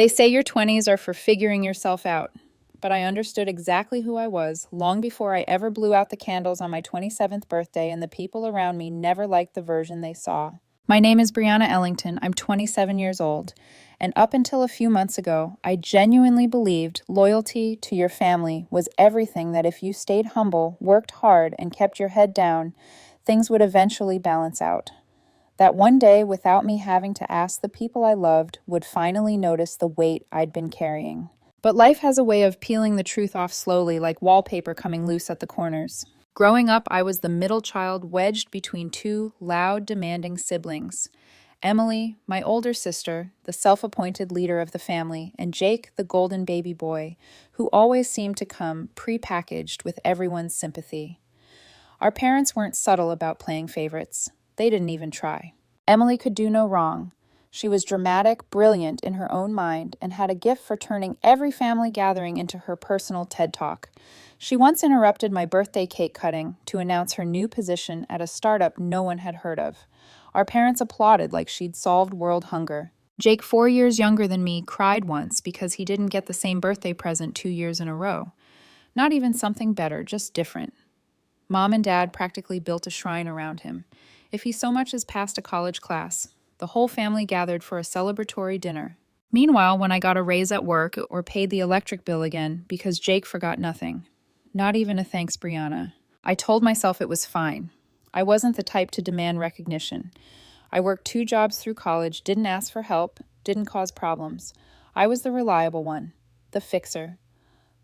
They say your 20s are for figuring yourself out, but I understood exactly who I was long before I ever blew out the candles on my 27th birthday, and the people around me never liked the version they saw. My name is Brianna Ellington. I'm 27 years old, and up until a few months ago, I genuinely believed loyalty to your family was everything, that if you stayed humble, worked hard, and kept your head down, things would eventually balance out. That one day, without me having to ask, the people I loved would finally notice the weight I'd been carrying. But life has a way of peeling the truth off slowly, like wallpaper coming loose at the corners. Growing up, I was the middle child wedged between two loud, demanding siblings. Emily, my older sister, the self-appointed leader of the family, and Jake, the golden baby boy, who always seemed to come pre-packaged with everyone's sympathy. Our parents weren't subtle about playing favorites. They didn't even try. Emily could do no wrong. She was dramatic, brilliant in her own mind, and had a gift for turning every family gathering into her personal TED Talk. She once interrupted my birthday cake cutting to announce her new position at a startup no one had heard of. Our parents applauded like she'd solved world hunger. Jake, 4 years younger than me, cried once because he didn't get the same birthday present 2 years in a row. Not even something better, just different. Mom and Dad practically built a shrine around him. If he so much as passed a college class, the whole family gathered for a celebratory dinner. Meanwhile, when I got a raise at work or paid the electric bill again because Jake forgot nothing, not even a thanks, Brianna, I told myself it was fine. I wasn't the type to demand recognition. I worked 2 jobs through college, didn't ask for help, didn't cause problems. I was the reliable one, the fixer,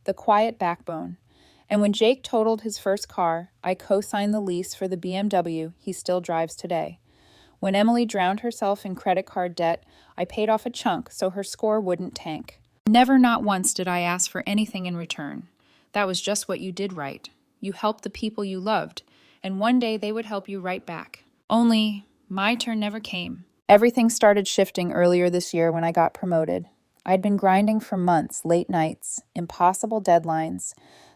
the quiet backbone. And when Jake totaled his first car, I co-signed the lease for the BMW he still drives today. When Emily drowned herself in credit card debt, I paid off a chunk so her score wouldn't tank. Never, not once, did I ask for anything in return. That was just what you did right. You helped the people you loved, and one day they would help you right back. Only, my turn never came. Everything started shifting earlier this year when I got promoted. I'd been grinding for months, late nights, impossible deadlines,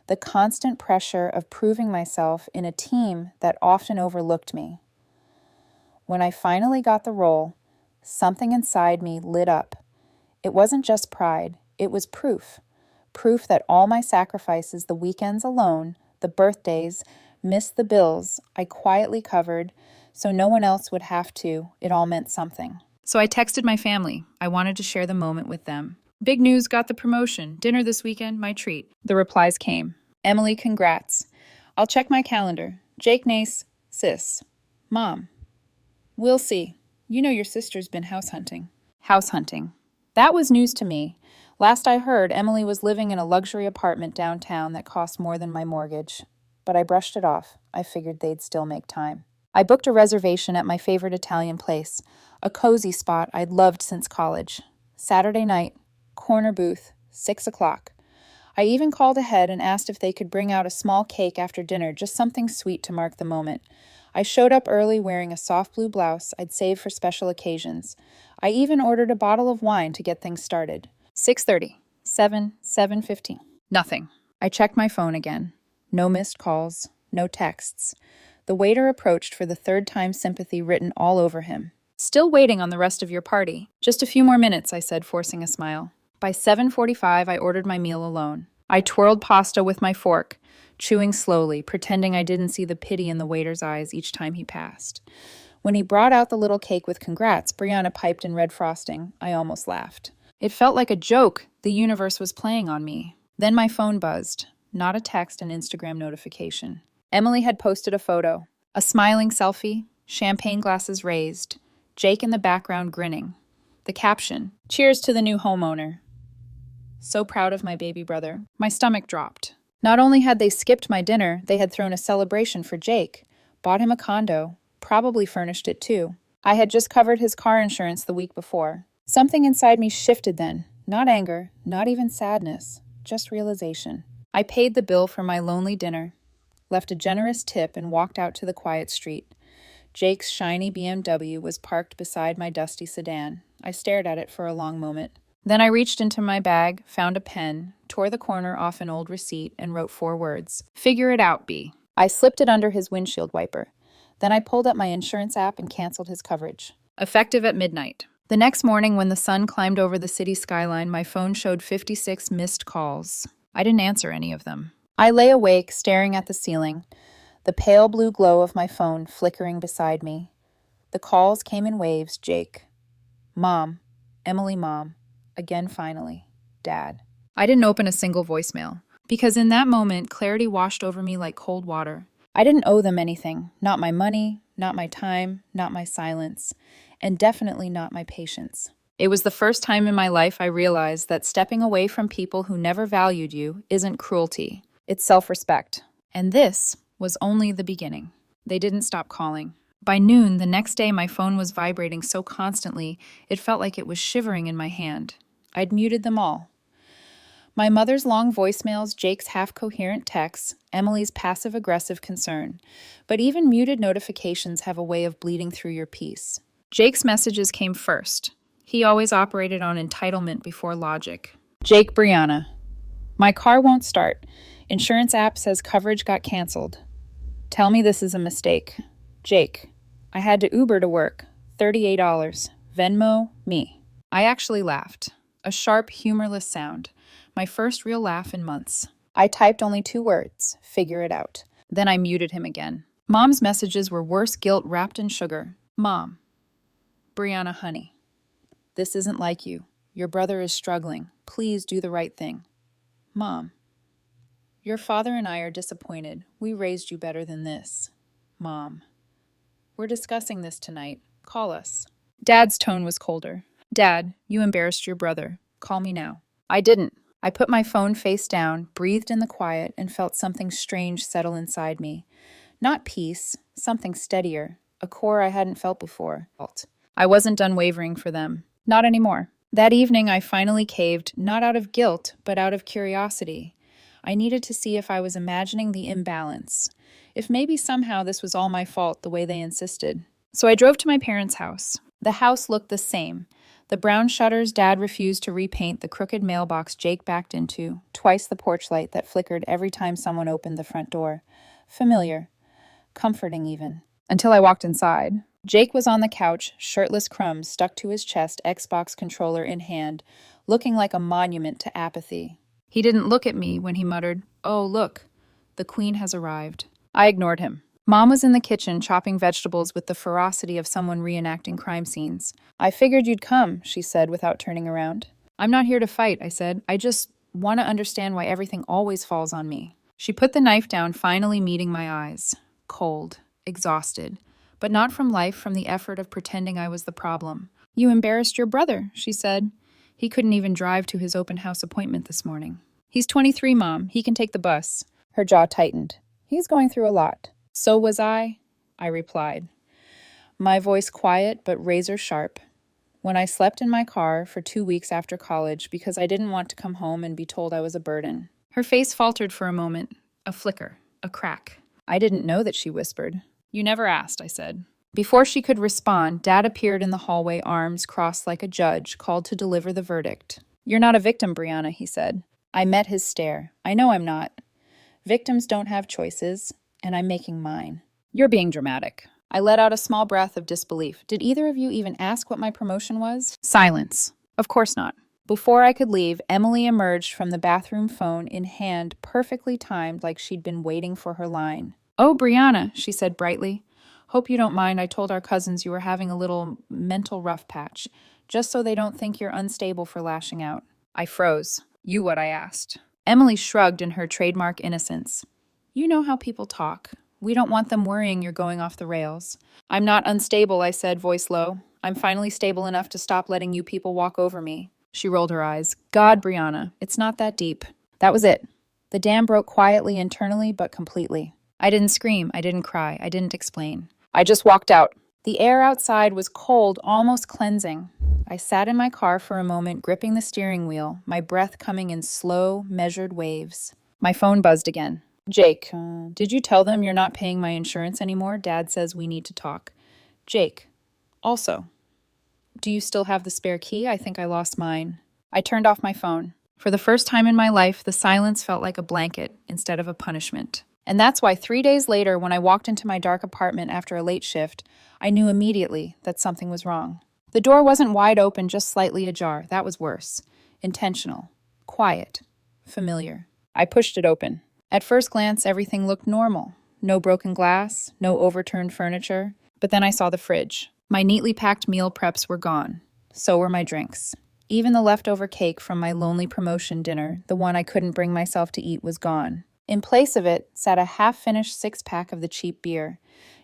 the constant pressure of proving myself in a team that often overlooked me. When I finally got the role, something inside me lit up. It wasn't just pride, it was proof. Proof that all my sacrifices, the weekends alone, the birthdays, missed the bills I quietly covered so no one else would have to, it all meant something. So I texted my family. I wanted to share the moment with them. Big news, got the promotion. Dinner this weekend, my treat. The replies came. Emily, congrats. I'll check my calendar. Jake, Nace, sis. Mom. We'll see. You know your sister's been house hunting. House hunting. That was news to me. Last I heard, Emily was living in a luxury apartment downtown that cost more than my mortgage. But I brushed it off. I figured they'd still make time. I booked a reservation at my favorite Italian place, a cozy spot I'd loved since college. Saturday night, corner booth, 6 o'clock. I even called ahead and asked if they could bring out a small cake after dinner, just something sweet to mark the moment. I showed up early wearing a soft blue blouse I'd saved for special occasions. I even ordered a bottle of wine to get things started. 6:30, 7:15. Nothing. I checked my phone again. No missed calls, no texts. The waiter approached for the 3rd time, sympathy written all over him. Still waiting on the rest of your party. Just a few more minutes, I said, forcing a smile. By 7:45, I ordered my meal alone. I twirled pasta with my fork, chewing slowly, pretending I didn't see the pity in the waiter's eyes each time he passed. When he brought out the little cake with congrats, Brianna piped in red frosting, I almost laughed. It felt like a joke the universe was playing on me. Then my phone buzzed. Not a text, an Instagram notification. Emily had posted a photo. A smiling selfie, champagne glasses raised, Jake in the background grinning. The caption, "Cheers to the new homeowner." So proud of my baby brother. My stomach dropped. Not only had they skipped my dinner, they had thrown a celebration for Jake, bought him a condo, probably furnished it too. I had just covered his car insurance the week before. Something inside me shifted then. Not anger, not even sadness, just realization. I paid the bill for my lonely dinner, left a generous tip, and walked out to the quiet street. Jake's shiny BMW was parked beside my dusty sedan. I stared at it for a long moment. Then I reached into my bag, found a pen, tore the corner off an old receipt, and wrote 4 words. "Figure it out, B." I slipped it under his windshield wiper. Then I pulled up my insurance app and canceled his coverage. Effective at midnight. The next morning, when the sun climbed over the city skyline, my phone showed 56 missed calls. I didn't answer any of them. I lay awake, staring at the ceiling, the pale blue glow of my phone flickering beside me. The calls came in waves. Jake. Mom. Emily, Mom. Again, finally. Dad. I didn't open a single voicemail, because in that moment, clarity washed over me like cold water. I didn't owe them anything. Not my money, not my time, not my silence, and definitely not my patience. It was the first time in my life I realized that stepping away from people who never valued you isn't cruelty. It's self-respect. And this was only the beginning. They didn't stop calling. By noon, the next day, my phone was vibrating so constantly, it felt like it was shivering in my hand. I'd muted them all. My mother's long voicemails, Jake's half-coherent texts, Emily's passive-aggressive concern. But even muted notifications have a way of bleeding through your peace. Jake's messages came first. He always operated on entitlement before logic. Jake, Brianna. My car won't start. Insurance app says coverage got canceled. Tell me this is a mistake. Jake. I had to Uber to work. $38. Venmo, me. I actually laughed. A sharp, humorless sound. My first real laugh in months. I typed only 2 words. Figure it out. Then I muted him again. Mom's messages were worse guilt wrapped in sugar. Mom. Brianna, honey. This isn't like you. Your brother is struggling. Please do the right thing. Mom. Your father and I are disappointed. We raised you better than this. Mom. We're discussing this tonight. Call us. Dad's tone was colder. Dad, you embarrassed your brother. Call me now. I didn't. I put my phone face down, breathed in the quiet, and felt something strange settle inside me. Not peace, something steadier, a core I hadn't felt before. I wasn't done wavering for them. Not anymore. That evening, I finally caved, not out of guilt, but out of curiosity. I needed to see if I was imagining the imbalance, if maybe somehow this was all my fault the way they insisted. So I drove to my parents' house. The house looked the same. The brown shutters Dad refused to repaint, the crooked mailbox Jake backed into, twice the porch light that flickered every time someone opened the front door. Familiar. Comforting even. Until I walked inside. Jake was on the couch, shirtless crumbs stuck to his chest, Xbox controller in hand, looking like a monument to apathy. He didn't look at me when he muttered, "Oh, look, the queen has arrived." I ignored him. Mom was in the kitchen chopping vegetables with the ferocity of someone reenacting crime scenes. "I figured you'd come," she said without turning around. "I'm not here to fight," I said. "I just want to understand why everything always falls on me." She put the knife down, finally meeting my eyes. Cold, exhausted, but not from life, from the effort of pretending I was the problem. "You embarrassed your brother," she said. "He couldn't even drive to his open house appointment this morning." "He's 23, Mom. He can take the bus." Her jaw tightened. "He's going through a lot." "So was I replied. My voice quiet but razor sharp. When I slept in my car for 2 weeks after college because I didn't want to come home and be told I was a burden. Her face faltered for a moment. A flicker. A crack. I didn't know that she whispered. "You never asked," I said. Before she could respond, Dad appeared in the hallway, arms crossed like a judge, called to deliver the verdict. "You're not a victim, Brianna," he said. I met his stare. "I know I'm not. Victims don't have choices, and I'm making mine." "You're being dramatic." I let out a small breath of disbelief. "Did either of you even ask what my promotion was?" Silence. "Of course not." Before I could leave, Emily emerged from the bathroom, phone in hand, perfectly timed like she'd been waiting for her line. "Oh, Brianna," she said brightly. "Hope you don't mind. I told our cousins you were having a little mental rough patch, just so they don't think you're unstable for lashing out." I froze. "You what?" I asked. Emily shrugged in her trademark innocence. "You know how people talk. We don't want them worrying you're going off the rails." "I'm not unstable," I said, voice low. "I'm finally stable enough to stop letting you people walk over me." She rolled her eyes. "God, Brianna, it's not that deep." That was it. The dam broke quietly internally, but completely. I didn't scream. I didn't cry. I didn't explain. I just walked out. The air outside was cold, almost cleansing. I sat in my car for a moment, gripping the steering wheel, my breath coming in slow, measured waves. My phone buzzed again. "Jake, did you tell them you're not paying my insurance anymore? Dad says we need to talk." "Jake, also, do you still have the spare key? I think I lost mine." I turned off my phone. For the first time in my life, the silence felt like a blanket instead of a punishment. And that's why 3 days later, when I walked into my dark apartment after a late shift, I knew immediately that something was wrong. The door wasn't wide open, just slightly ajar. That was worse. Intentional. Quiet. Familiar. I pushed it open. At first glance, everything looked normal. No broken glass, no overturned furniture. But then I saw the fridge. My neatly packed meal preps were gone. So were my drinks. Even the leftover cake from my lonely promotion dinner, the one I couldn't bring myself to eat, was gone. In place of it sat a half-finished six-pack of the cheap beer.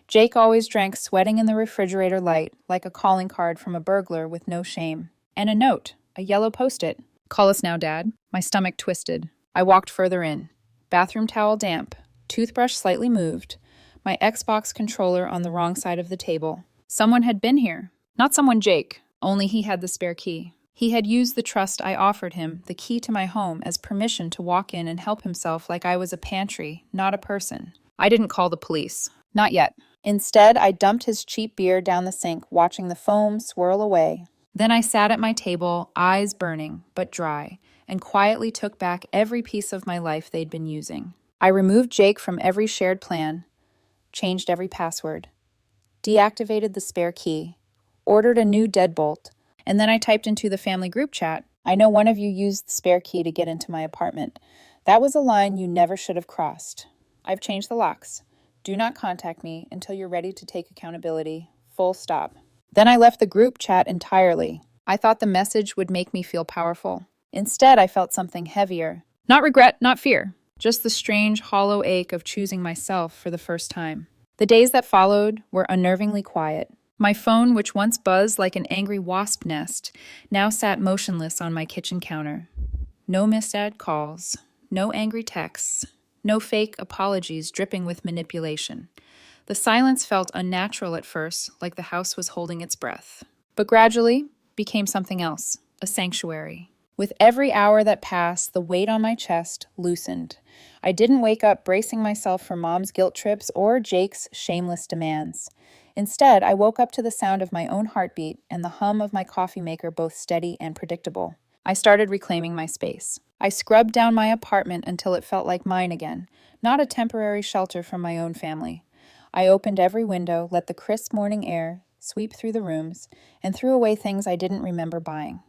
Jake always drank sweating in the refrigerator light, like a calling card from a burglar with no shame. And a note, a yellow post-it. "Call us now, Dad." My stomach twisted. I walked further in. Bathroom towel damp. Toothbrush slightly moved. My Xbox controller on the wrong side of the table. Someone had been here. Not someone Jake, only he had the spare key. He had used the trust I offered him, the key to my home, as permission to walk in and help himself like I was a pantry, not a person. I didn't call the police. Not yet. Instead, I dumped his cheap beer down the sink, watching the foam swirl away. Then I sat at my table, eyes burning, but dry, and quietly took back every piece of my life they'd been using. I removed Jake from every shared plan, changed every password, deactivated the spare key, ordered a new deadbolt, and then I typed into the family group chat, "I know one of you used the spare key to get into my apartment. That was a line you never should have crossed. I've changed the locks. Do not contact me until you're ready to take accountability. Full stop." Then I left the group chat entirely. I thought the message would make me feel powerful. Instead, I felt something heavier. Not regret, not fear. Just the strange, hollow ache of choosing myself for the first time. The days that followed were unnervingly quiet. My phone, which once buzzed like an angry wasp nest, now sat motionless on my kitchen counter. No misread calls, no angry texts, no fake apologies dripping with manipulation. The silence felt unnatural at first, like the house was holding its breath, but gradually became something else, a sanctuary. With every hour that passed, the weight on my chest loosened. I didn't wake up bracing myself for Mom's guilt trips or Jake's shameless demands. Instead, I woke up to the sound of my own heartbeat and the hum of my coffee maker, both steady and predictable. I started reclaiming my space. I scrubbed down my apartment until it felt like mine again, not a temporary shelter from my own family. I opened every window, let the crisp morning air sweep through the rooms, and threw away things I didn't remember buying.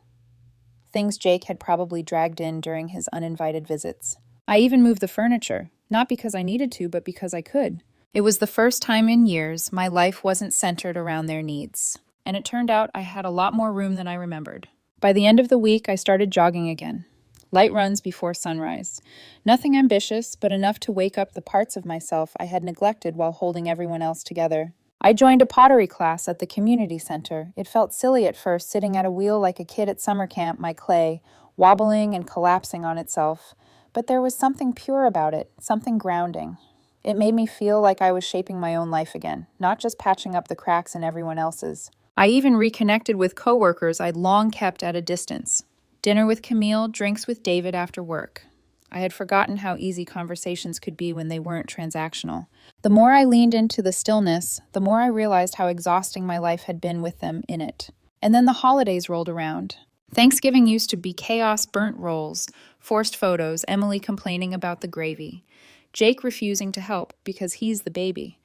Things Jake had probably dragged in during his uninvited visits. I even moved the furniture, not because I needed to, but because I could. It was the first time in years my life wasn't centered around their needs, and it turned out I had a lot more room than I remembered. By the end of the week, I started jogging again. Light runs before sunrise. Nothing ambitious, but enough to wake up the parts of myself I had neglected while holding everyone else together. I joined a pottery class at the community center. It felt silly at first, sitting at a wheel like a kid at summer camp, my clay, wobbling and collapsing on itself. But there was something pure about it, something grounding. It made me feel like I was shaping my own life again, not just patching up the cracks in everyone else's. I even reconnected with coworkers I'd long kept at a distance. Dinner with Camille, drinks with David after work. I had forgotten how easy conversations could be when they weren't transactional. The more I leaned into the stillness, the more I realized how exhausting my life had been with them in it. And then the holidays rolled around. Thanksgiving used to be chaos, burnt rolls, forced photos, Emily complaining about the gravy, Jake refusing to help because he's the baby.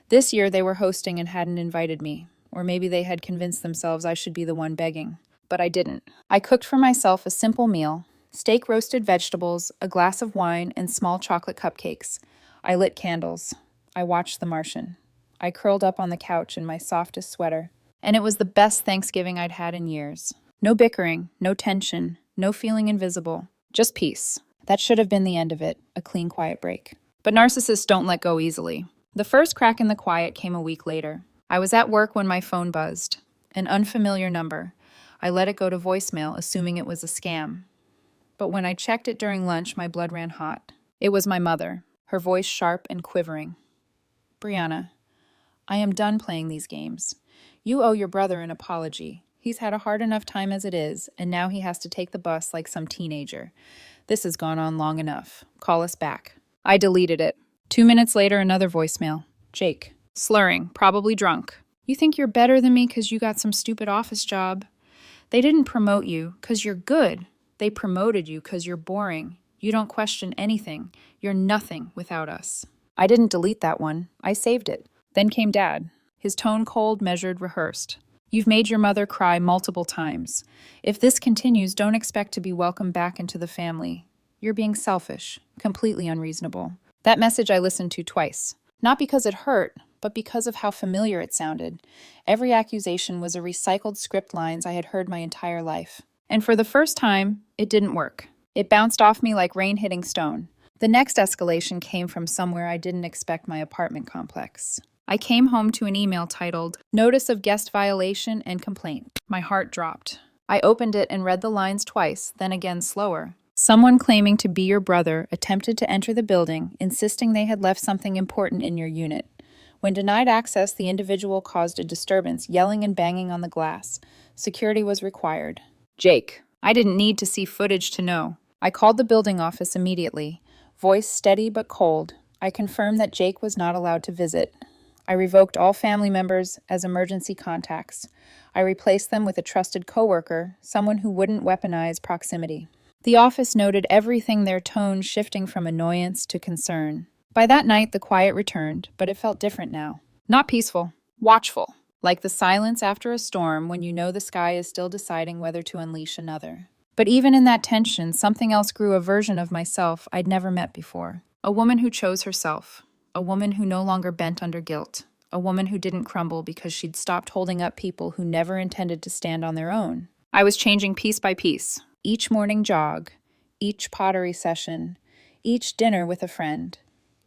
This year they were hosting and hadn't invited me, or maybe they had convinced themselves I should be the one begging. But I didn't. I cooked for myself a simple meal, steak, roasted vegetables, a glass of wine, and small chocolate cupcakes. I lit candles. I watched The Martian. I curled up on the couch in my softest sweater. And it was the best Thanksgiving I'd had in years. No bickering, no tension, no feeling invisible. Just peace. That should have been the end of it, a clean, quiet break. But narcissists don't let go easily. The first crack in the quiet came a week later. I was at work when my phone buzzed. An unfamiliar number. I let it go to voicemail, assuming it was a scam. But when I checked it during lunch, my blood ran hot. It was my mother, her voice sharp and quivering. "Brianna, I am done playing these games. You owe your brother an apology. He's had a hard enough time as it is, and now he has to take the bus like some teenager. This has gone on long enough. Call us back." I deleted it. 2 minutes later, another voicemail. Jake, slurring, probably drunk. "You think you're better than me because you got some stupid office job? They didn't promote you because you're good. They promoted you because you're boring. You don't question anything. You're nothing without us." I didn't delete that one. I saved it. Then came Dad. His tone cold, measured, rehearsed. You've made your mother cry multiple times. If this continues, don't expect to be welcomed back into the family. You're being selfish, completely unreasonable. That message I listened to twice. Not because it hurt, but because of how familiar it sounded. Every accusation was a recycled script lines I had heard my entire life. And for the first time, it didn't work. It bounced off me like rain hitting stone. The next escalation came from somewhere I didn't expect: my apartment complex. I came home to an email titled, "Notice of Guest Violation and Complaint." My heart dropped. I opened it and read the lines twice, then again slower. Someone claiming to be your brother attempted to enter the building, insisting they had left something important in your unit. When denied access, the individual caused a disturbance, yelling and banging on the glass. Security was required. Jake. I didn't need to see footage to know. I called the building office immediately. Voice steady but cold. I confirmed that Jake was not allowed to visit. I revoked all family members as emergency contacts. I replaced them with a trusted coworker, someone who wouldn't weaponize proximity. The office noted everything, their tone shifting from annoyance to concern. By that night, the quiet returned, but it felt different now. Not peaceful, watchful, like the silence after a storm when you know the sky is still deciding whether to unleash another. But even in that tension, something else grew: a version of myself I'd never met before. A woman who chose herself. A woman who no longer bent under guilt. A woman who didn't crumble because she'd stopped holding up people who never intended to stand on their own. I was changing piece by piece. Each morning jog, each pottery session, each dinner with a friend,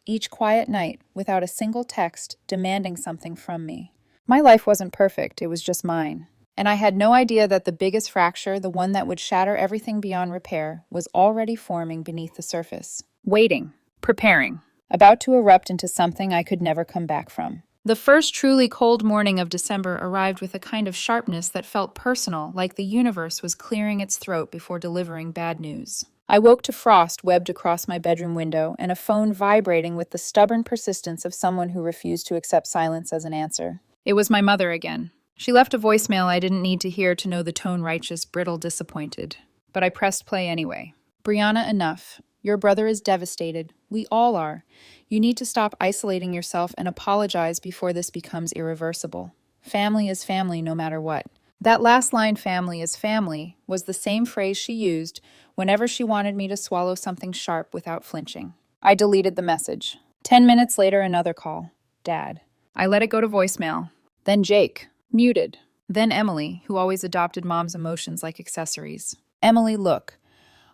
each quiet night without a single text demanding something from me. My life wasn't perfect, it was just mine. And I had no idea that the biggest fracture, the one that would shatter everything beyond repair, was already forming beneath the surface. Waiting, preparing, about to erupt into something I could never come back from. The first truly cold morning of December arrived with a kind of sharpness that felt personal, like the universe was clearing its throat before delivering bad news. I woke to frost webbed across my bedroom window and a phone vibrating with the stubborn persistence of someone who refused to accept silence as an answer. It was my mother again. She left a voicemail I didn't need to hear to know the tone: righteous, brittle, disappointed. But I pressed play anyway. "Brianna, enough. Your brother is devastated. We all are. You need to stop isolating yourself and apologize before this becomes irreversible. Family is family no matter what." That last line, "family is family," was the same phrase she used whenever she wanted me to swallow something sharp without flinching. I deleted the message. 10 minutes later, another call. Dad. I let it go to voicemail. Then Jake. Muted. Then Emily, who always adopted Mom's emotions like accessories. "Emily, look.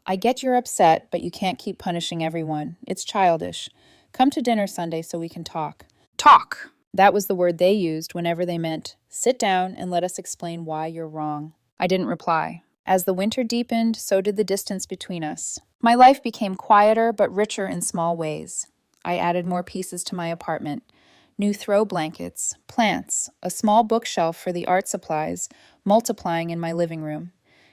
I get you're upset, but you can't keep punishing everyone. It's childish. Come to dinner Sunday so we can talk." Talk! That was the word they used whenever they meant, "Sit down and let us explain why you're wrong." I didn't reply. As the winter deepened, so did the distance between us. My life became quieter but richer in small ways. I added more pieces to my apartment. New throw blankets, plants, a small bookshelf for the art supplies, multiplying in my living room.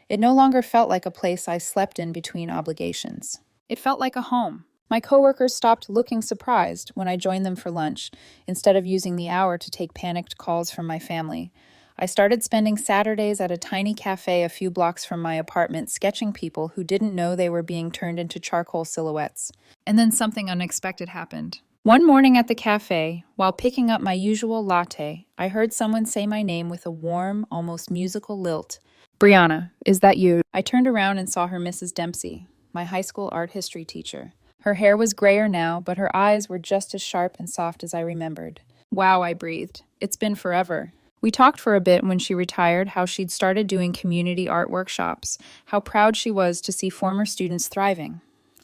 It no longer felt like a place I slept in between obligations. It felt like a home. My coworkers stopped looking surprised when I joined them for lunch, instead of using the hour to take panicked calls from my family. I started spending Saturdays at a tiny cafe a few blocks from my apartment, sketching people who didn't know they were being turned into charcoal silhouettes. And then something unexpected happened. One morning at the cafe, while picking up my usual latte, I heard someone say my name with a warm, almost musical lilt. "Brianna, is that you?" I turned around and saw her Mrs. Dempsey, my high school art history teacher. Her hair was grayer now, but her eyes were just as sharp and soft as I remembered. "Wow," I breathed. "It's been forever." We talked for a bit when she retired, how she'd started doing community art workshops, how proud she was to see former students thriving.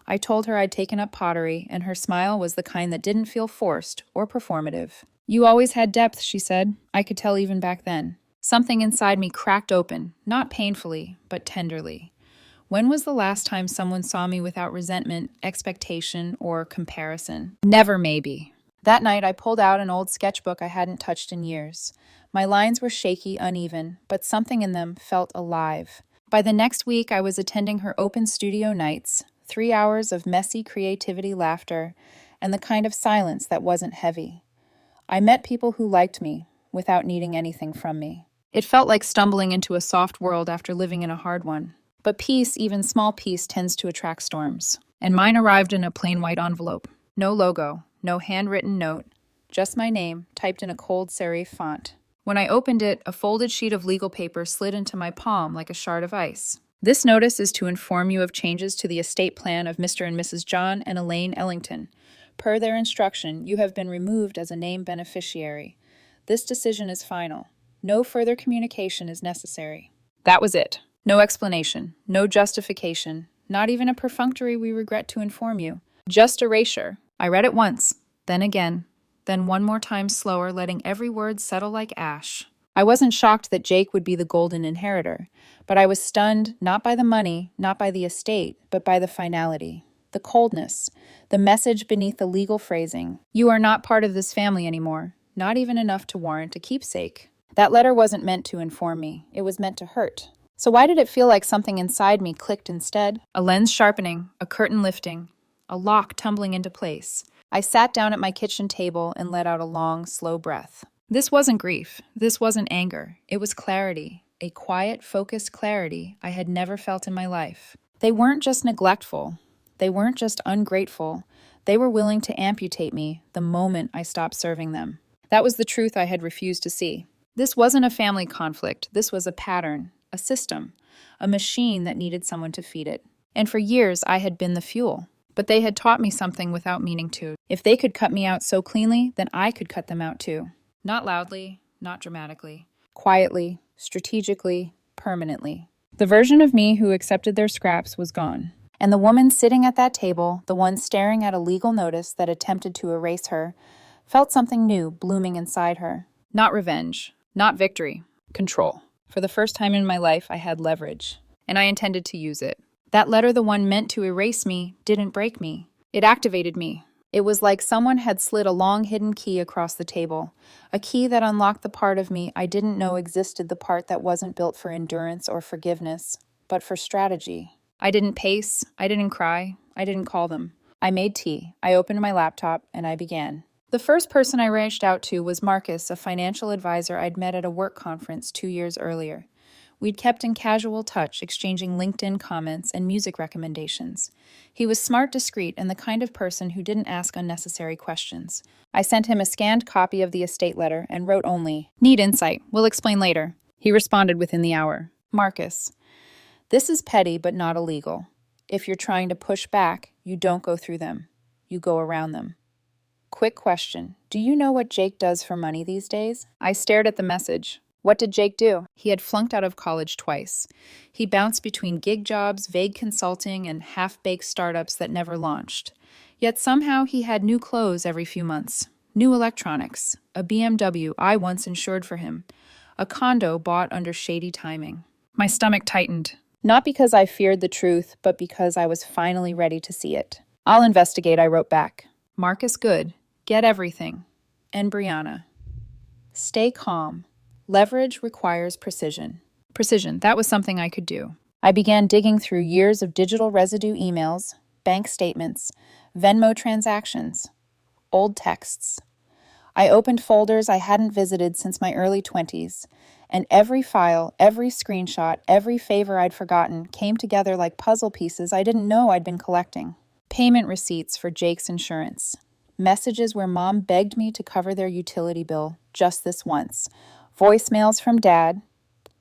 I told her I'd taken up pottery, and her smile was the kind that didn't feel forced or performative. "You always had depth," she said. I could tell even back then. Something inside me cracked open, not painfully, but tenderly. When was the last time someone saw me without resentment, expectation, or comparison? Never, maybe. That night, I pulled out an old sketchbook I hadn't touched in years. My lines were shaky, uneven, but something in them felt alive. By the next week, I was attending her open studio nights, 3 hours of messy creativity, laughter, and the kind of silence that wasn't heavy. I met people who liked me without needing anything from me. It felt like stumbling into a soft world after living in a hard one. But peace, even small peace, tends to attract storms. And mine arrived in a plain white envelope. No logo, no handwritten note, just my name, typed in a cold serif font. When I opened it, a folded sheet of legal paper slid into my palm like a shard of ice. This notice is to inform you of changes to the estate plan of Mr. and Mrs. John and Elaine Ellington. Per their instruction, you have been removed as a named beneficiary. This decision is final. No further communication is necessary. That was it. No explanation, no justification, not even a perfunctory "we regret to inform you." Just erasure. I read it once, then again, then one more time slower, letting every word settle like ash. I wasn't shocked that Jake would be the golden inheritor, but I was stunned not by the money, not by the estate, but by the finality. The coldness, the message beneath the legal phrasing. You are not part of this family anymore, not even enough to warrant a keepsake. That letter wasn't meant to inform me, it was meant to hurt. So why did it feel like something inside me clicked instead? A lens sharpening, a curtain lifting, a lock tumbling into place. I sat down at my kitchen table and let out a long, slow breath. This wasn't grief. This wasn't anger. It was clarity, a quiet, focused clarity I had never felt in my life. They weren't just neglectful. They weren't just ungrateful. They were willing to amputate me the moment I stopped serving them. That was the truth I had refused to see. This wasn't a family conflict. This was a pattern, a system, a machine that needed someone to feed it. And for years, I had been the fuel. But they had taught me something without meaning to. If they could cut me out so cleanly, then I could cut them out too. Not loudly, not dramatically. Quietly, strategically, permanently. The version of me who accepted their scraps was gone. And the woman sitting at that table, the one staring at a legal notice that attempted to erase her, felt something new blooming inside her. Not revenge, not victory, control. For the first time in my life, I had leverage, and I intended to use it. That letter, the one meant to erase me, didn't break me. It activated me. It was like someone had slid a long hidden key across the table, a key that unlocked the part of me I didn't know existed, the part that wasn't built for endurance or forgiveness, but for strategy. I didn't pace, I didn't cry, I didn't call them. I made tea, I opened my laptop, and I began. The first person I reached out to was Marcus, a financial advisor I'd met at a work conference 2 years earlier. We'd kept in casual touch, exchanging LinkedIn comments and music recommendations. He was smart, discreet, and the kind of person who didn't ask unnecessary questions. I sent him a scanned copy of the estate letter and wrote only, "Need insight. We'll explain later." He responded within the hour. "Marcus, this is petty but not illegal. If you're trying to push back, you don't go through them. You go around them. Quick question. Do you know what Jake does for money these days?" I stared at the message. What did Jake do? He had flunked out of college twice. He bounced between gig jobs, vague consulting, and half-baked startups that never launched. Yet somehow he had new clothes every few months, new electronics, a BMW I once insured for him, a condo bought under shady timing. My stomach tightened. Not because I feared the truth, but because I was finally ready to see it. "I'll investigate," I wrote back. Marcus Good, get everything. And Brianna. Stay calm. Leverage requires precision. Precision, that was something I could do. I began digging through years of digital residue emails, bank statements, Venmo transactions, old texts. I opened folders I hadn't visited since my early 20s, and every file, every screenshot, every favor I'd forgotten came together like puzzle pieces I didn't know I'd been collecting. Payment receipts for Jake's insurance. Messages where Mom begged me to cover their utility bill just this once. Voicemails from Dad,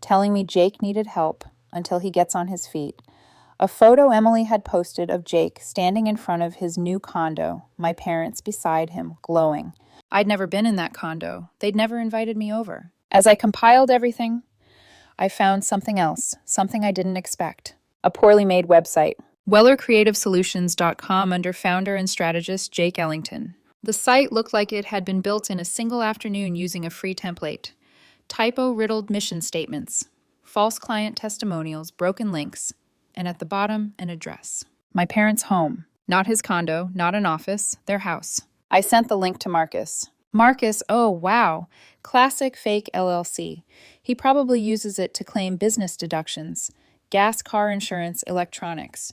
telling me Jake needed help until he gets on his feet. A photo Emily had posted of Jake standing in front of his new condo, my parents beside him, glowing. I'd never been in that condo. They'd never invited me over. As I compiled everything, I found something else, something I didn't expect. A poorly made website. WellerCreativeSolutions.com under founder and strategist Jake Ellington. The site looked like it had been built in a single afternoon using a free template. Typo-riddled mission statements, false client testimonials, broken links, and at the bottom, an address. My parents' home. Not his condo, not an office, their house. I sent the link to Marcus. Marcus, oh wow, classic fake LLC. He probably uses it to claim business deductions, gas, car insurance, electronics.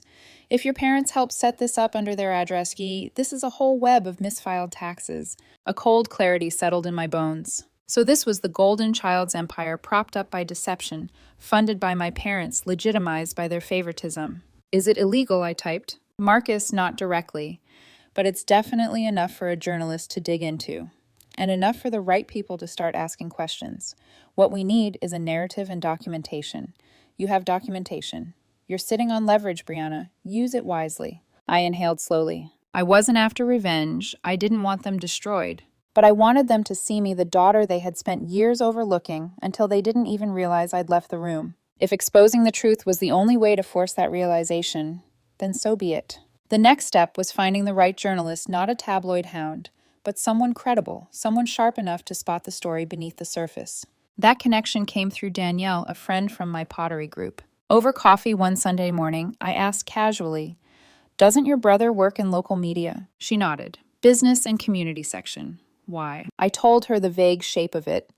If your parents helped set this up under their address, this is a whole web of misfiled taxes. A cold clarity settled in my bones. So this was the golden child's empire propped up by deception, funded by my parents, legitimized by their favoritism. Is it illegal, I typed. Marcus, not directly, but it's definitely enough for a journalist to dig into. and enough for the right people to start asking questions. What we need is a narrative and documentation. You have documentation. You're sitting on leverage, Brianna. Use it wisely. I inhaled slowly. I wasn't after revenge. I didn't want them destroyed. But I wanted them to see me the daughter they had spent years overlooking until they didn't even realize I'd left the room. If exposing the truth was the only way to force that realization, then so be it. The next step was finding the right journalist, not a tabloid hound, but someone credible, someone sharp enough to spot the story beneath the surface. That connection came through Danielle, a friend from my pottery group. Over coffee one Sunday morning, I asked casually, "Doesn't your brother work in local media?" She nodded. "Business and community section." Why? I told her the vague shape of it.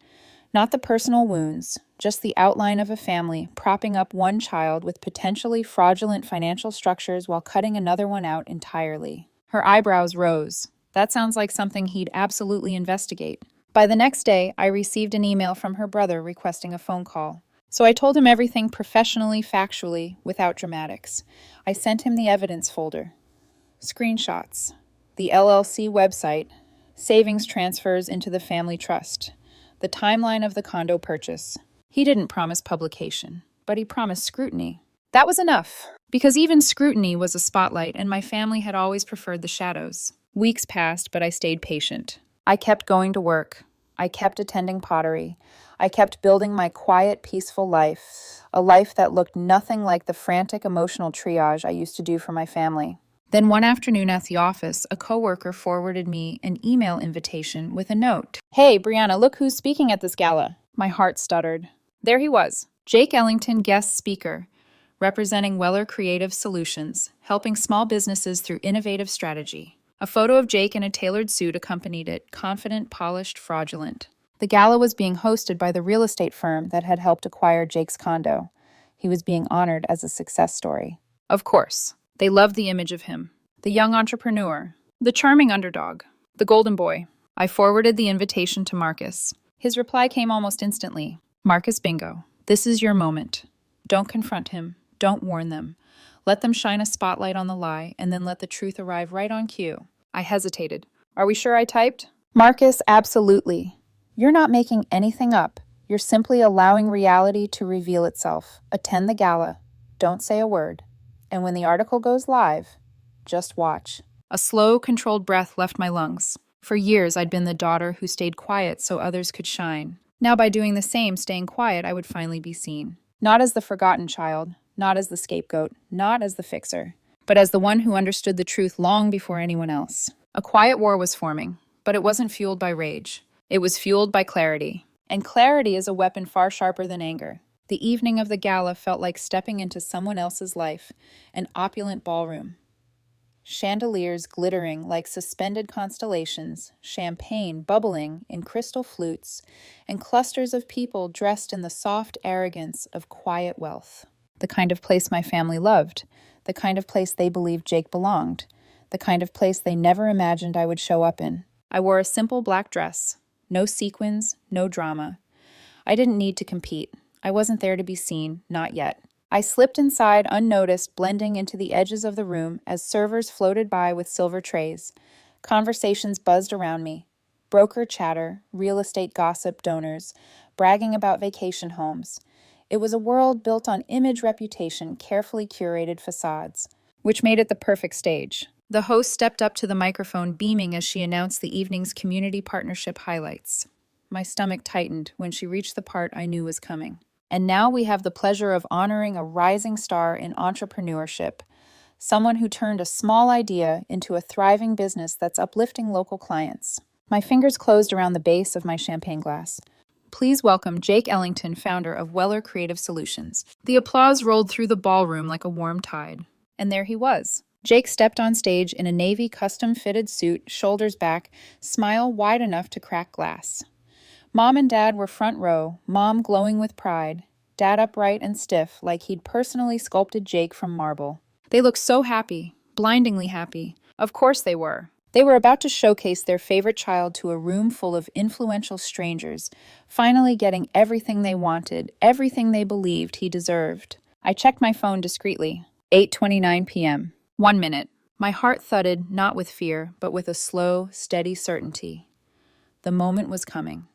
Not the personal wounds, just the outline of a family propping up one child with potentially fraudulent financial structures while cutting another one out entirely. Her eyebrows rose. That sounds like something he'd absolutely investigate. By the next day, I received an email from her brother requesting a phone call. So I told him everything professionally, factually, without dramatics. I sent him the evidence folder. Screenshots. The LLC website. Savings transfers into the family trust. The timeline of the condo purchase. He didn't promise publication, but he promised scrutiny. That was enough, because even scrutiny was a spotlight, and my family had always preferred the shadows. Weeks passed, but I stayed patient. I kept going to work. I kept attending pottery. I kept building my quiet, peaceful life, a life that looked nothing like the frantic emotional triage I used to do for my family. Then one afternoon at the office, a coworker forwarded me an email invitation with a note. "Hey, Brianna, look who's speaking at this gala." My heart stuttered. There he was, Jake Ellington, guest speaker, representing Weller Creative Solutions, helping small businesses through innovative strategy. A photo of Jake in a tailored suit accompanied it, confident, polished, fraudulent. The gala was being hosted by the real estate firm that had helped acquire Jake's condo. He was being honored as a success story. Of course. They loved the image of him. The young entrepreneur. The charming underdog. The golden boy. I forwarded the invitation to Marcus. His reply came almost instantly. "Marcus Bingo, this is your moment. Don't confront him. Don't warn them. Let them shine a spotlight on the lie, and then let the truth arrive right on cue." I hesitated. "Are we sure I typed?" "Marcus, absolutely. You're not making anything up. You're simply allowing reality to reveal itself. Attend the gala. Don't say a word. And when the article goes live, just watch." A slow, controlled breath left my lungs. For years, I'd been the daughter who stayed quiet so others could shine. Now, by doing the same, staying quiet, I would finally be seen. Not as the forgotten child, not as the scapegoat, not as the fixer, but as the one who understood the truth long before anyone else. A quiet war was forming, but it wasn't fueled by rage. It was fueled by clarity. And clarity is a weapon far sharper than anger. The evening of the gala felt like stepping into someone else's life, an opulent ballroom. Chandeliers glittering like suspended constellations, champagne bubbling in crystal flutes, and clusters of people dressed in the soft arrogance of quiet wealth. The kind of place my family loved, the kind of place they believed Jake belonged, the kind of place they never imagined I would show up in. I wore a simple black dress, no sequins, no drama. I didn't need to compete. I wasn't there to be seen, not yet. I slipped inside unnoticed, blending into the edges of the room as servers floated by with silver trays. Conversations buzzed around me. Broker chatter, real estate gossip, donors, bragging about vacation homes. It was a world built on image, reputation, carefully curated facades, which made it the perfect stage. The host stepped up to the microphone, beaming as she announced the evening's community partnership highlights. My stomach tightened when she reached the part I knew was coming. "And now we have the pleasure of honoring a rising star in entrepreneurship, someone who turned a small idea into a thriving business that's uplifting local clients." My fingers closed around the base of my champagne glass. "Please welcome Jake Ellington, founder of Weller Creative Solutions." The applause rolled through the ballroom like a warm tide. And there he was. Jake stepped on stage in a navy custom-fitted suit, shoulders back, smile wide enough to crack glass. Mom and Dad were front row, Mom glowing with pride, Dad upright and stiff like he'd personally sculpted Jake from marble. They looked so happy, blindingly happy. Of course they were. They were about to showcase their favorite child to a room full of influential strangers, finally getting everything they wanted, everything they believed he deserved. I checked my phone discreetly. 8:29 p.m. 1 minute. My heart thudded, not with fear, but with a slow, steady certainty. The moment was coming.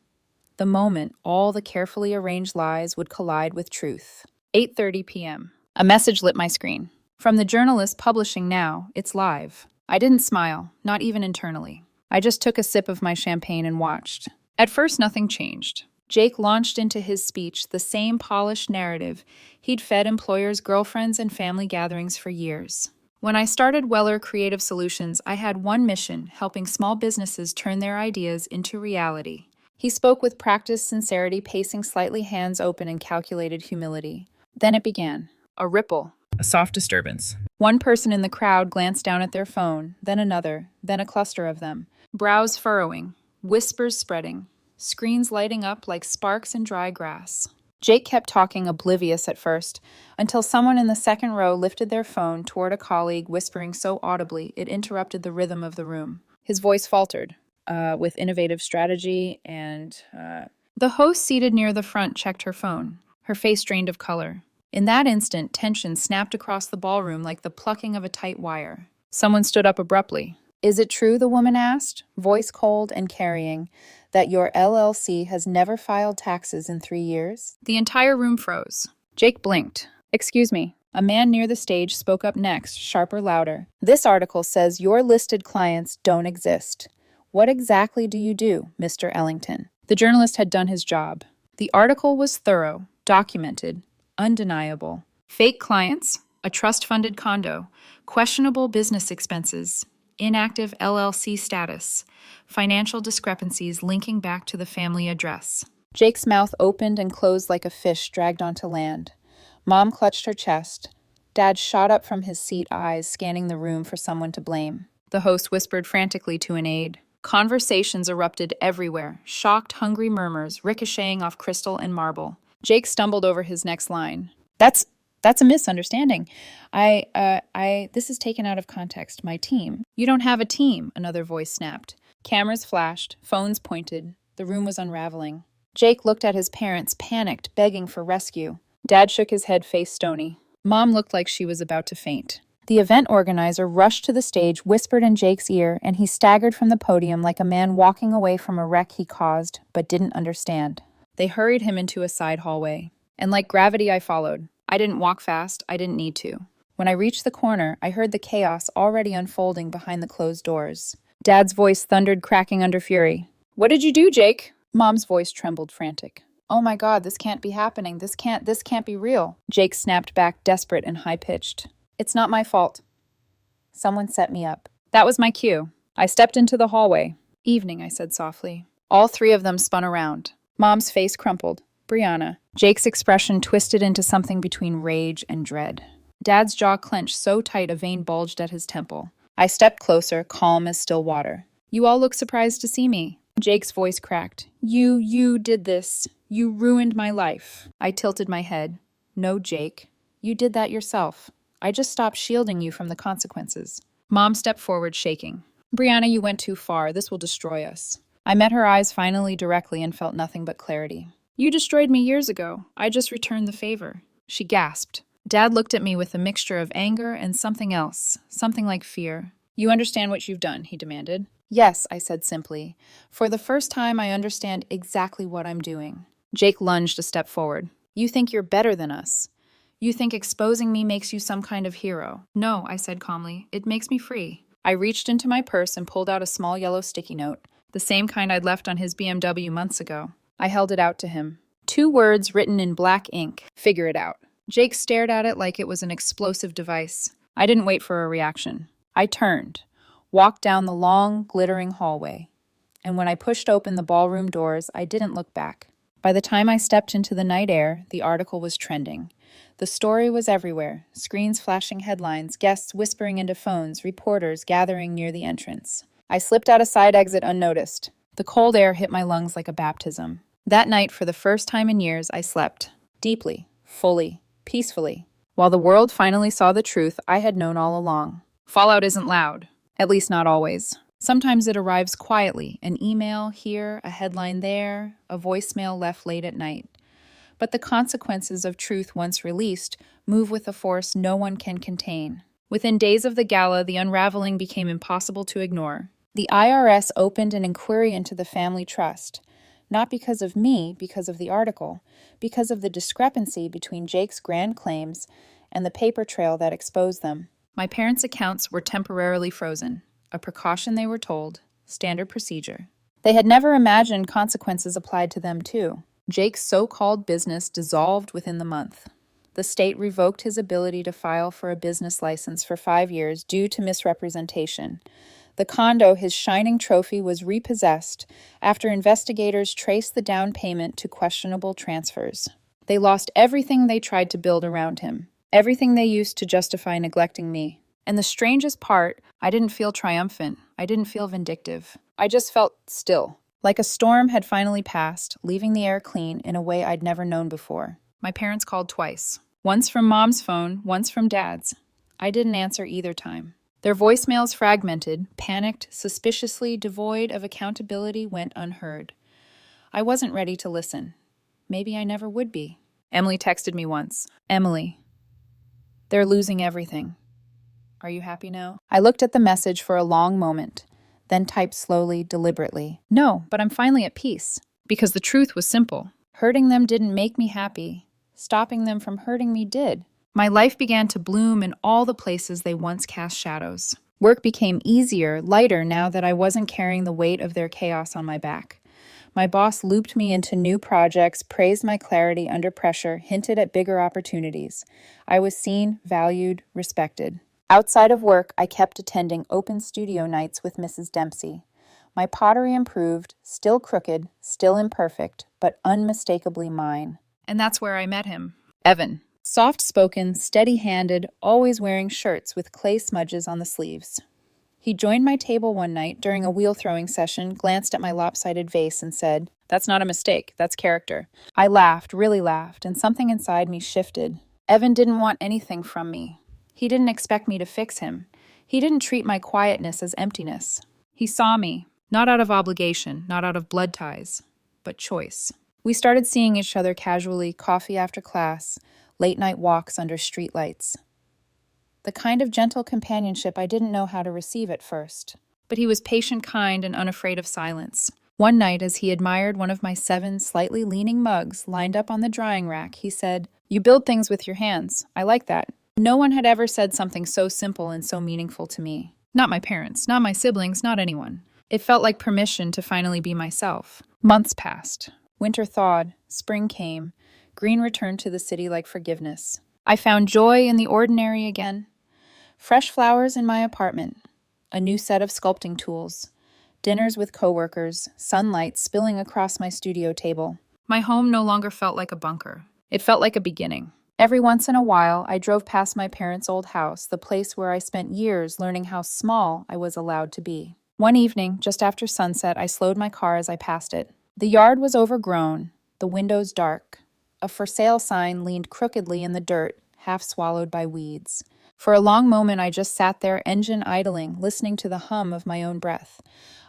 The moment all the carefully arranged lies would collide with truth. 8:30 p.m. A message lit my screen. From the journalist publishing now, it's live. I didn't smile, not even internally. I just took a sip of my champagne and watched. At first, nothing changed. Jake launched into his speech the same polished narrative he'd fed employers' girlfriends and family gatherings for years. When I started Weller Creative Solutions, I had one mission, helping small businesses turn their ideas into reality. He spoke with practiced sincerity, pacing slightly, hands open in calculated humility. Then it began. A ripple. A soft disturbance. One person in the crowd glanced down at their phone, then another, then a cluster of them. Brows furrowing, whispers spreading, screens lighting up like sparks in dry grass. Jake kept talking, oblivious at first, until someone in the second row lifted their phone toward a colleague, whispering so audibly it interrupted the rhythm of the room. His voice faltered, with innovative strategy, and The host seated near the front checked her phone, her face drained of color. In that instant, tension snapped across the ballroom like the plucking of a tight wire. Someone stood up abruptly. "Is it true," the woman asked, voice cold and carrying, "that your LLC has never filed taxes in 3 years?" The entire room froze. Jake blinked. "Excuse me." A man near the stage spoke up next, sharper, louder. "This article says your listed clients don't exist. What exactly do you do, Mr. Ellington?" The journalist had done his job. The article was thorough, documented, undeniable. Fake clients, a trust-funded condo, questionable business expenses, inactive LLC status, financial discrepancies linking back to the family address. Jake's mouth opened and closed like a fish dragged onto land. Mom clutched her chest. Dad shot up from his seat, eyes scanning the room for someone to blame. The host whispered frantically to an aide. Conversations erupted everywhere, shocked, hungry murmurs ricocheting off crystal and marble. Jake stumbled over his next line. That's a misunderstanding. This is taken out of context. My team." "You don't have a team," another voice snapped. Cameras flashed, phones pointed. The room was unraveling. Jake looked at his parents, panicked, begging for rescue. Dad shook his head, face stony. Mom looked like she was about to faint. The event organizer rushed to the stage, whispered in Jake's ear, and he staggered from the podium like a man walking away from a wreck he caused, but didn't understand. They hurried him into a side hallway. And like gravity, I followed. I didn't walk fast. I didn't need to. When I reached the corner, I heard the chaos already unfolding behind the closed doors. Dad's voice thundered, cracking under fury. "What did you do, Jake?" Mom's voice trembled, frantic. "Oh my God, this can't be happening. This can't be real." Jake snapped back, desperate and high-pitched. "It's not my fault. Someone set me up." That was my cue. I stepped into the hallway. "Evening," I said softly. All three of them spun around. Mom's face crumpled. "Brianna." Jake's expression twisted into something between rage and dread. Dad's jaw clenched so tight a vein bulged at his temple. I stepped closer, calm as still water. "You all look surprised to see me." Jake's voice cracked. You did this. You ruined my life." I tilted my head. "No, Jake. You did that yourself. I just stopped shielding you from the consequences." Mom stepped forward, shaking. "Brianna, you went too far. This will destroy us." I met her eyes finally directly and felt nothing but clarity. "You destroyed me years ago. I just returned the favor." She gasped. Dad looked at me with a mixture of anger and something else, something like fear. "You understand what you've done?" he demanded. "Yes," I said simply. "For the first time, I understand exactly what I'm doing." Jake lunged a step forward. "You think you're better than us. You think exposing me makes you some kind of hero." "No," I said calmly. "It makes me free." I reached into my purse and pulled out a small yellow sticky note, the same kind I'd left on his BMW months ago. I held it out to him. 2 words written in black ink. "Figure it out." Jake stared at it like it was an explosive device. I didn't wait for a reaction. I turned, walked down the long, glittering hallway. And when I pushed open the ballroom doors, I didn't look back. By the time I stepped into the night air, the article was trending. The story was everywhere, screens flashing headlines, guests whispering into phones, reporters gathering near the entrance. I slipped out a side exit unnoticed. The cold air hit my lungs like a baptism. That night, for the first time in years, I slept. Deeply, fully, peacefully. While the world finally saw the truth I had known all along. Fallout isn't loud. At least not always. Sometimes it arrives quietly, an email here, a headline there, a voicemail left late at night. But the consequences of truth once released move with a force no one can contain. Within days of the gala, the unraveling became impossible to ignore. The IRS opened an inquiry into the family trust, not because of me, because of the article, because of the discrepancy between Jake's grand claims and the paper trail that exposed them. My parents' accounts were temporarily frozen, a precaution they were told, standard procedure. They had never imagined consequences applied to them, too. Jake's so-called business dissolved within the month. The state revoked his ability to file for a business license for 5 years due to misrepresentation. The condo, his shining trophy, was repossessed after investigators traced the down payment to questionable transfers. They lost everything they tried to build around him, everything they used to justify neglecting me. And the strangest part, I didn't feel triumphant. I didn't feel vindictive. I just felt still, like a storm had finally passed, leaving the air clean in a way I'd never known before. My parents called twice, once from Mom's phone, once from Dad's. I didn't answer either time. Their voicemails fragmented, panicked, suspiciously devoid of accountability, went unheard. I wasn't ready to listen. Maybe I never would be. Emily texted me once. Emily, they're losing everything. Are you happy now? I looked at the message for a long moment, then typed slowly, deliberately. No, but I'm finally at peace. Because the truth was simple. Hurting them didn't make me happy. Stopping them from hurting me did. My life began to bloom in all the places they once cast shadows. Work became easier, lighter now that I wasn't carrying the weight of their chaos on my back. My boss looped me into new projects, praised my clarity under pressure, hinted at bigger opportunities. I was seen, valued, respected. Outside of work, I kept attending open studio nights with Mrs. Dempsey. My pottery improved, still crooked, still imperfect, but unmistakably mine. And that's where I met him. Evan. Soft-spoken, steady-handed, always wearing shirts with clay smudges on the sleeves. He joined my table one night during a wheel-throwing session, glanced at my lopsided vase, and said, "That's not a mistake, that's character." I laughed, really laughed, and something inside me shifted. Evan didn't want anything from me. He didn't expect me to fix him. He didn't treat my quietness as emptiness. He saw me, not out of obligation, not out of blood ties, but choice. We started seeing each other casually, coffee after class, late-night walks under streetlights. The kind of gentle companionship I didn't know how to receive at first. But he was patient, kind, and unafraid of silence. One night, as he admired one of my 7 slightly leaning mugs lined up on the drying rack, he said, "You build things with your hands. I like that." No one had ever said something so simple and so meaningful to me. Not my parents, not my siblings, not anyone. It felt like permission to finally be myself. Months passed. Winter thawed. Spring came. Green returned to the city like forgiveness. I found joy in the ordinary again. Fresh flowers in my apartment. A new set of sculpting tools. Dinners with coworkers. Sunlight spilling across my studio table. My home no longer felt like a bunker. It felt like a beginning. Every once in a while, I drove past my parents' old house, the place where I spent years learning how small I was allowed to be. One evening, just after sunset, I slowed my car as I passed it. The yard was overgrown, the windows dark. A for sale sign leaned crookedly in the dirt, half swallowed by weeds. For a long moment, I just sat there, engine idling, listening to the hum of my own breath.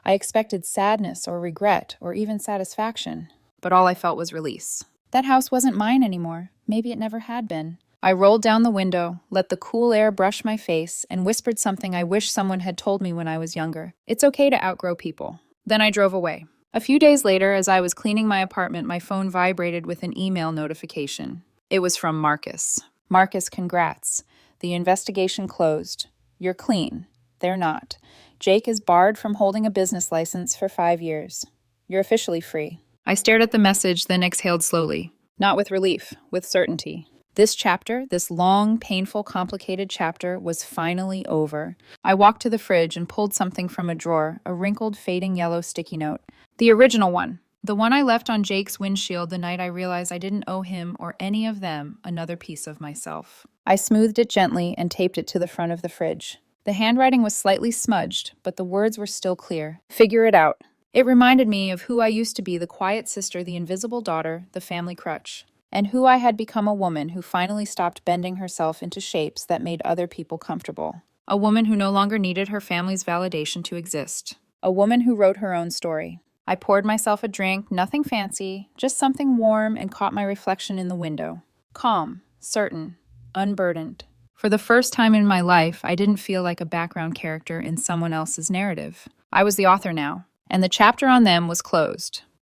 I expected sadness or regret or even satisfaction, but all I felt was release. That house wasn't mine anymore. Maybe it never had been. I rolled down the window, let the cool air brush my face, and whispered something I wish someone had told me when I was younger. It's okay to outgrow people. Then I drove away. A few days later, as I was cleaning my apartment, my phone vibrated with an email notification. It was from Marcus. "Marcus, congrats. The investigation closed. You're clean. They're not. Jake is barred from holding a business license for 5 years. You're officially free." I stared at the message, then exhaled slowly. Not with relief, with certainty. This chapter, this long, painful, complicated chapter, was finally over. I walked to the fridge and pulled something from a drawer, a wrinkled, fading yellow sticky note. The original one. The one I left on Jake's windshield the night I realized I didn't owe him or any of them another piece of myself. I smoothed it gently and taped it to the front of the fridge. The handwriting was slightly smudged, but the words were still clear. Figure it out. It reminded me of who I used to be, the quiet sister, the invisible daughter, the family crutch. And who I had become, a woman who finally stopped bending herself into shapes that made other people comfortable. A woman who no longer needed her family's validation to exist. A woman who wrote her own story. I poured myself a drink, nothing fancy, just something warm, and caught my reflection in the window. Calm, certain, unburdened. For the first time in my life, I didn't feel like a background character in someone else's narrative. I was the author now, and the chapter on them was closed.